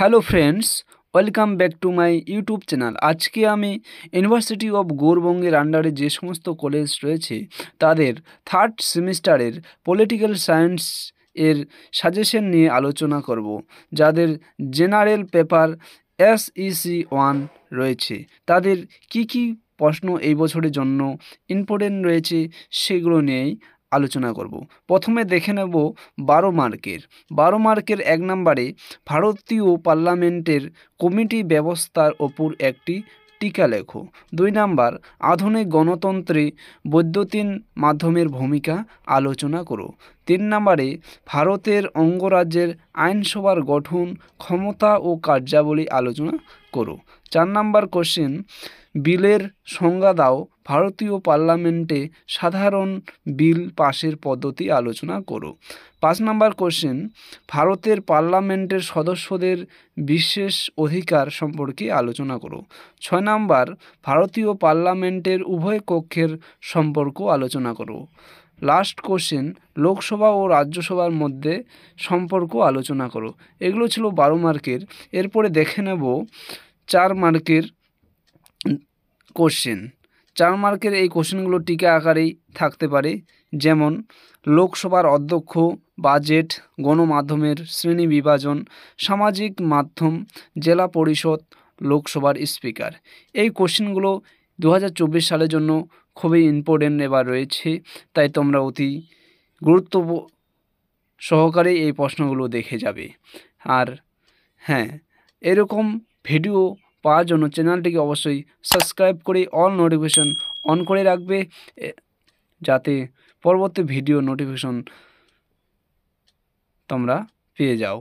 Hello friends, welcome back to my YouTube channel. আজকে আমি university of গৌড়বঙ্গের আন্ডারে যে সমস্ত কলেজ রয়েছে তাদের থার্ড সেমিস্টারের পলিটিক্যাল সায়েন্স এর সাজেশন নিয়ে আলোচনা করব। যাদের জেনারেল পেপার SEC1 রয়েছে তাদের কি প্রশ্ন এই বছরের জন্য ইম্পর্টেন্ট রয়েছে সেগুলো নিয়েই আলোচনা করব। প্রথমে দেখে নেব 12 মার্কের 1 নম্বরে ভারতীয় পার্লামেন্টের কমিটি ব্যবস্থার ওপর একটি টিকা লেখো। 2 নাম্বার আধুনিক গণতন্ত্রে বৈদ্যুতিন মাধ্যমের ভূমিকা আলোচনা করো। 3 নম্বরে ভারতের অঙ্গরাজ্যের আইনসভার গঠন, ক্ষমতা ও কার্যাবলী আলোচনা করো। 4 নম্বর কোশ্চেন, বিলের সংজ্ঞা দাও। ভারতীয় পার্লামেন্টে সাধারণ বিল পাশের পদ্ধতি আলোচনা করো। 5 নম্বর কোশ্চেন, ভারতের পার্লামেন্টের সদস্যদের বিশেষ অধিকার সম্পর্কে আলোচনা করো। 6 নম্বর ভারতীয় পার্লামেন্টের উভয় কক্ষের সম্পর্ক আলোচনা করো। লাস্ট কোশ্চেন, লোকসভা ও রাজ্যসভার মধ্যে সম্পর্ক আলোচনা করো। এগুলো ছিল 12 মার্কের। এরপরে দেখে নেব 4 মার্কের কোশ্চেন। 4 মার্কের এই কোশ্চেনগুলো টিকা আকারেই থাকতে পারে, যেমন লোকসভার অধ্যক্ষ, বাজেট, গণমাধ্যমের শ্রেণী বিভাজন, সামাজিক মাধ্যম, জেলা পরিষদ, লোকসভার স্পিকার। এই কোশ্চেনগুলো 2024 সালের জন্য খুবই ইম্পর্টেন্ট এবার রয়েছে, তাই তোমরা অতি গুরুত্ব সহকারে এই প্রশ্নগুলো দেখে যাবে। আর হ্যাঁ, এরকম ভিডিও পাওয়ার জন্য চ্যানেলটিকে অবশ্যই সাবস্ক্রাইব করে অল নোটিফিকেশন অন করে রাখবে, যাতে পরবর্তী ভিডিও নোটিফিকেশন তোমরা পেয়ে যাও।